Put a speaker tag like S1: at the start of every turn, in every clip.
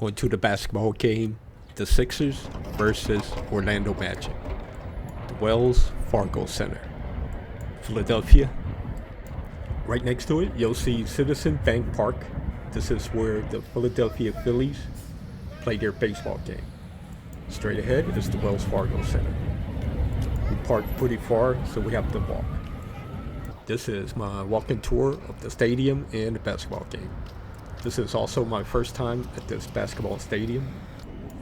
S1: Going to the basketball game, the Sixers versus Orlando Magic. The Wells Fargo Center, Philadelphia. Right next to it, you'll see Citizen Bank Park. This is where the Philadelphia Phillies play their baseball game. Straight ahead is the Wells Fargo Center. We parked pretty far, so we have to walk. This is my walking tour of the stadium and the basketball game. This is also my first time at this basketball stadium.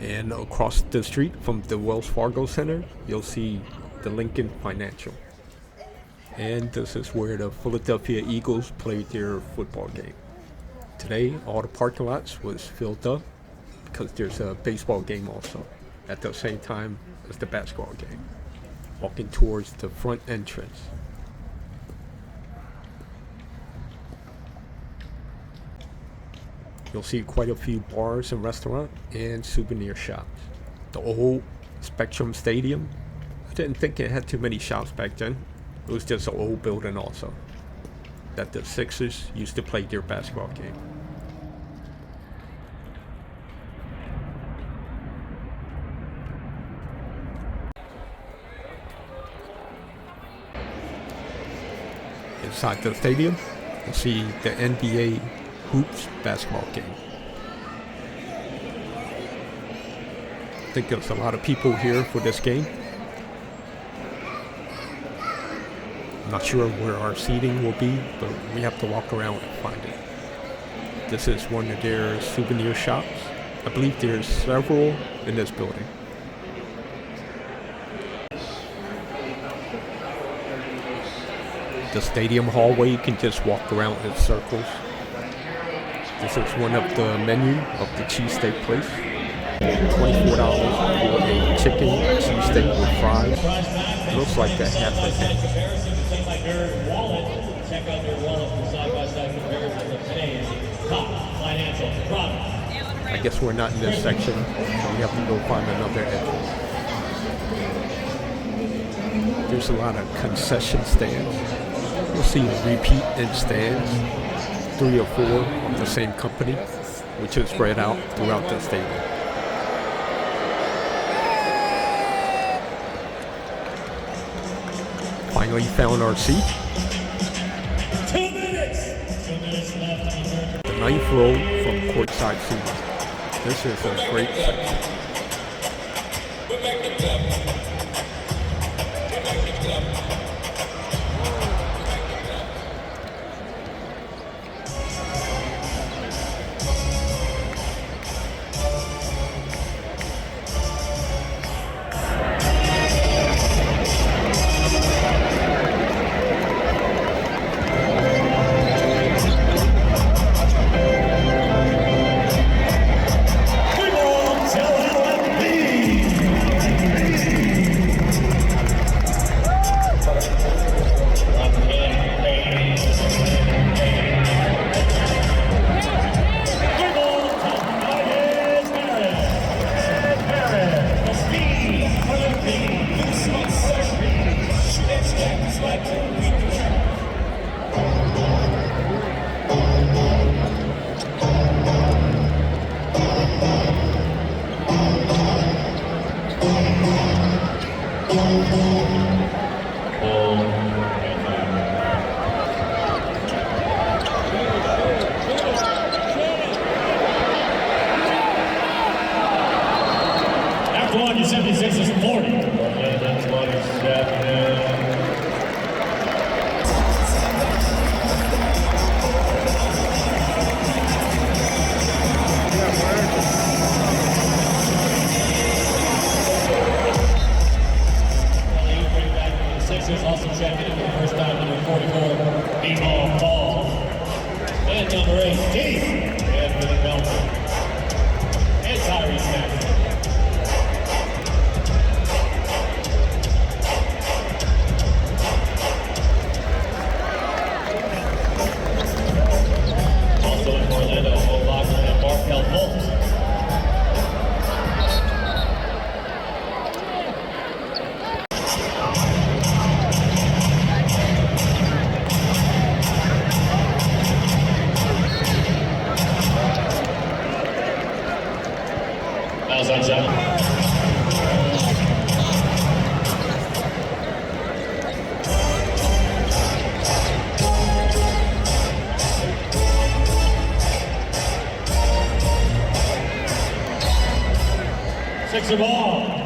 S1: And across the street from the Wells Fargo Center, you'll see the Lincoln Financial. And this is where the Philadelphia Eagles played their football game. Today, all the parking lots was filled up because there's a baseball game also at the same time as the basketball game. Walking towards the front entrance. You'll see quite a few bars and restaurants and souvenir shops. The old Spectrum Stadium, I didn't think it had too many shops back then. It was just an old building also that the Sixers used to play their basketball game. Inside the stadium, you'll see the NBA Hoops basketball game. I think there's a lot of people here for this game. I'm not sure where our seating will be, but we have to walk around and find it. This is one of their souvenir shops. I believe there's several in this building. The stadium hallway, you can just walk around in circles. This is one of the menu of the cheesesteak place. $24 for a chicken cheesesteak with fries. It looks like a half a thing. I guess we're not in this section, so we have to go find another entrance. There's a lot of concession stands. You'll see repeat in stands. 3 or 4 of the same company, which is spread out throughout the stadium. Finally found our seat.
S2: 2 minutes. 2 minutes left.
S1: The 9th row from courtside seats. This is a great section.
S2: After one, your 76 is 40. That's 27. Sixers also checking in for the first time, number 44, B-Ball Ball. And number 18, Anthony Melton. And Tyrese Maxey. Fouls on shot. Sixer ball.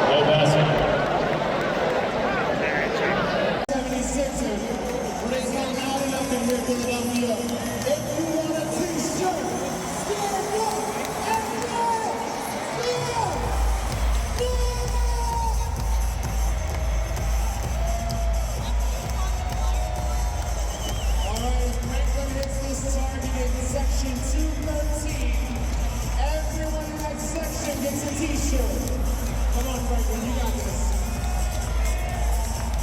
S2: No basket.
S3: 76ers, but it's not loud enough in here, Philadelphia. If you want a t-shirt, stand up and all right, Franklin hits this target in section 213. Everyone in that section gets a t-shirt. Come on, Franklin, you got this.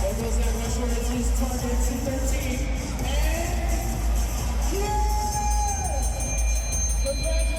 S3: There goes that rush order to his target 213. And yes! Congratulations!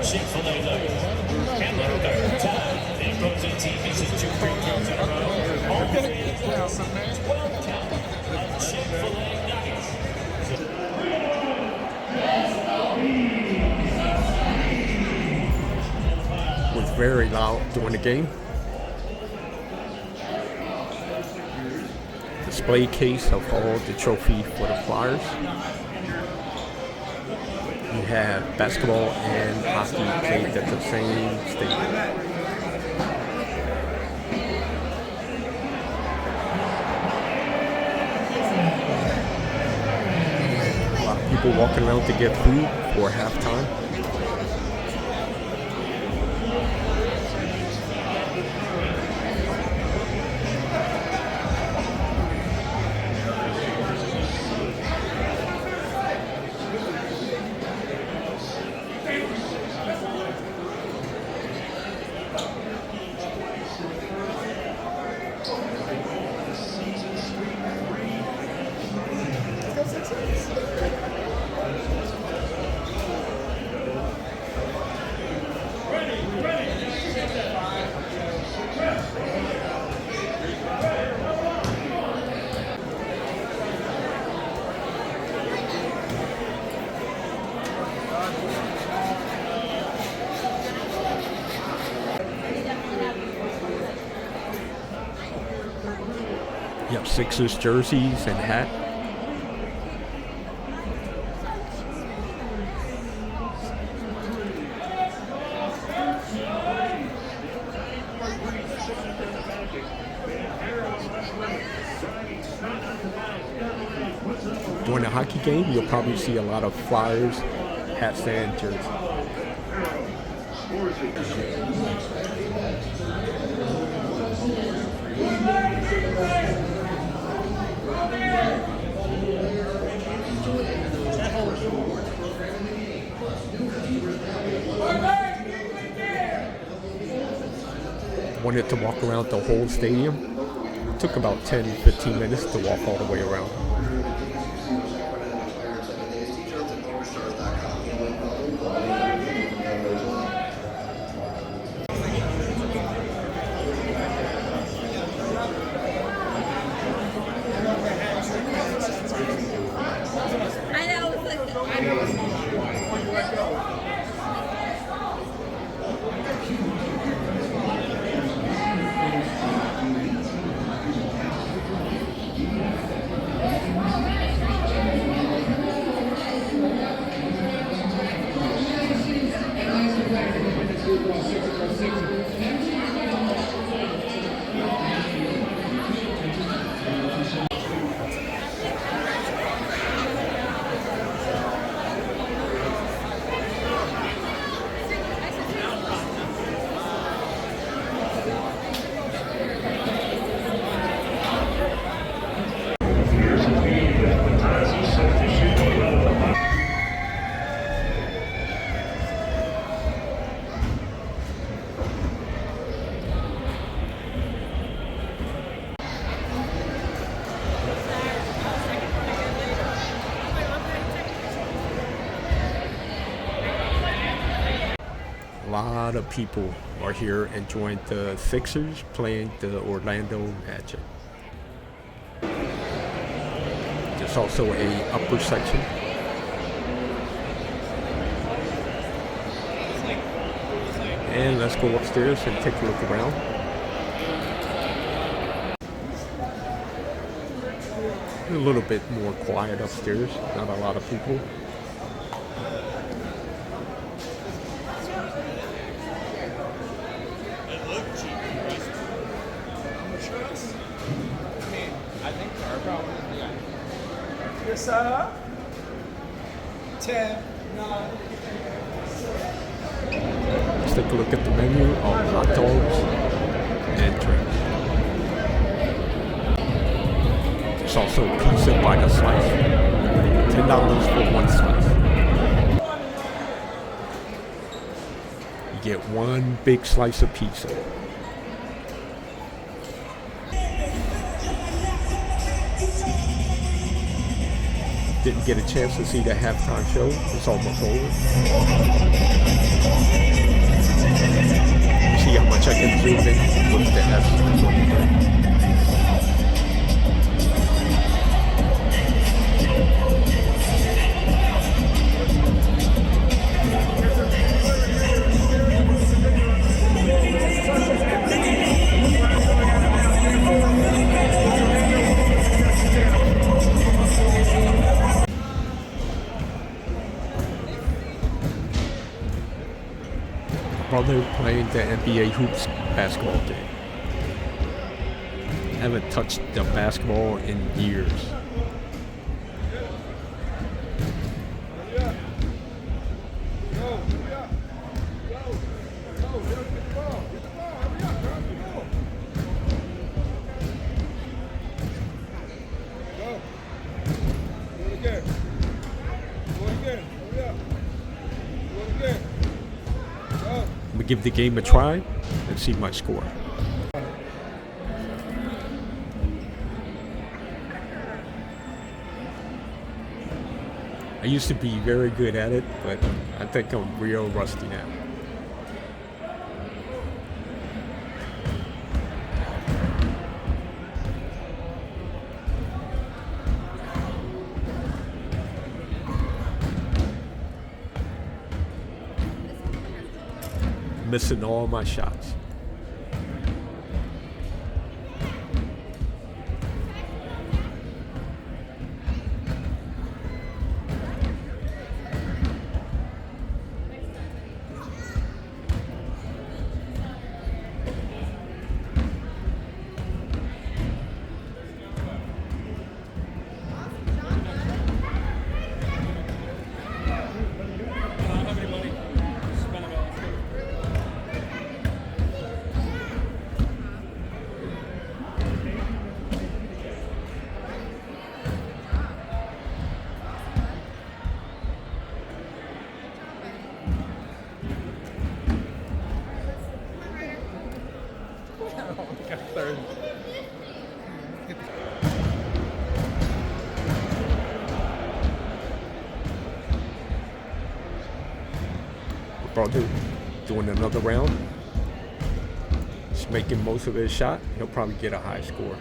S2: Chick-fil-A nuggets. And the third time, the opposing team misses 2 free throws in a row. All fans are 12 count of Chick-fil-A nuggets.
S1: Was very loud during the game. Display case of all the trophy for the Flyers. You have basketball and hockey played at the same stadium. A lot of people walking around to get food for halftime. You have Sixers jerseys and hat. During the hockey game, you'll probably see a lot of Flyers, hats, and jerseys. Wanted to walk around the whole stadium. It took about 10-15 minutes to walk all the way around. lot of people are here enjoying the Sixers playing the Orlando Magic. There's also a upper section. And let's go upstairs and take a look around. A little bit more quiet upstairs, not a lot of people.
S4: Yes, sir. 10, 9.
S1: Let's take a look at the menu of hot dogs and drinks. There's also pizza by the slice. $10 for one slice. You get one big slice of pizza. Didn't get a chance to see the halftime show. It's almost over. See how much I can zoom in with the S. Brother playing the NBA hoops basketball game. Haven't touched the basketball in years. I'm gonna give the game a try and see my score. I used to be very good at it, but I think I'm real rusty now. Missing all my shots. Brother doing another round. He's making most of his shot. He'll probably get a high score.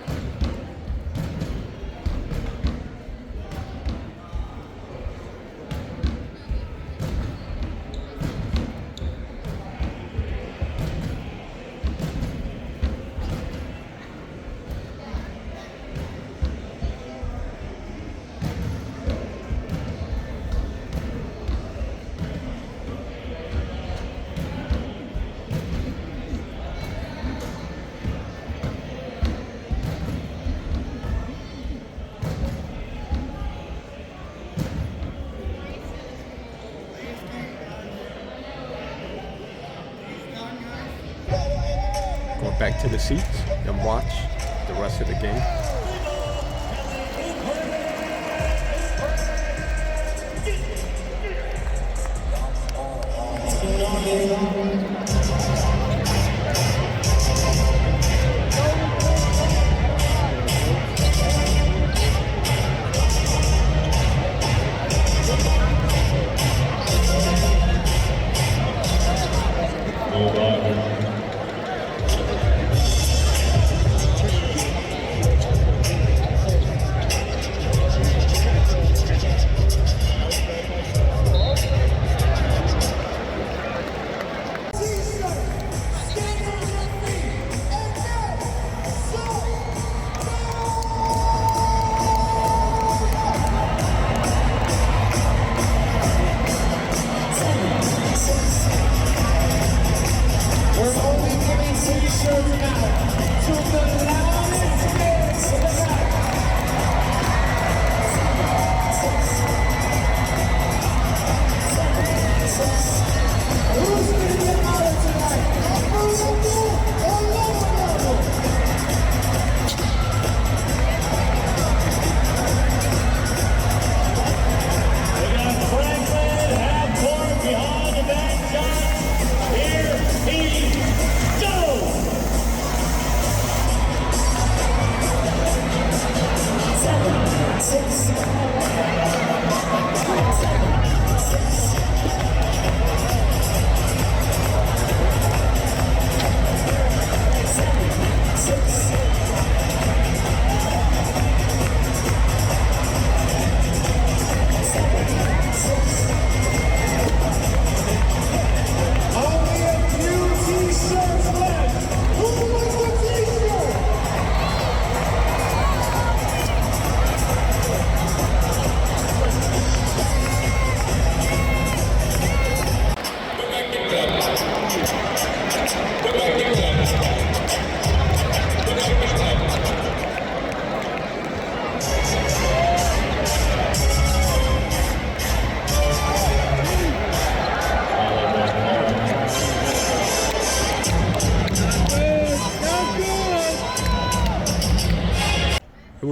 S1: Going back to the seats and watch the rest of the game.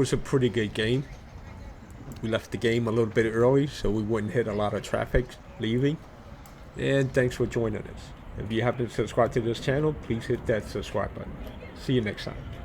S1: was a pretty good game. We left the game a little bit early so we wouldn't hit a lot of traffic leaving. And thanks for joining us. If you haven't subscribed to this channel, please hit that subscribe button. See you next time.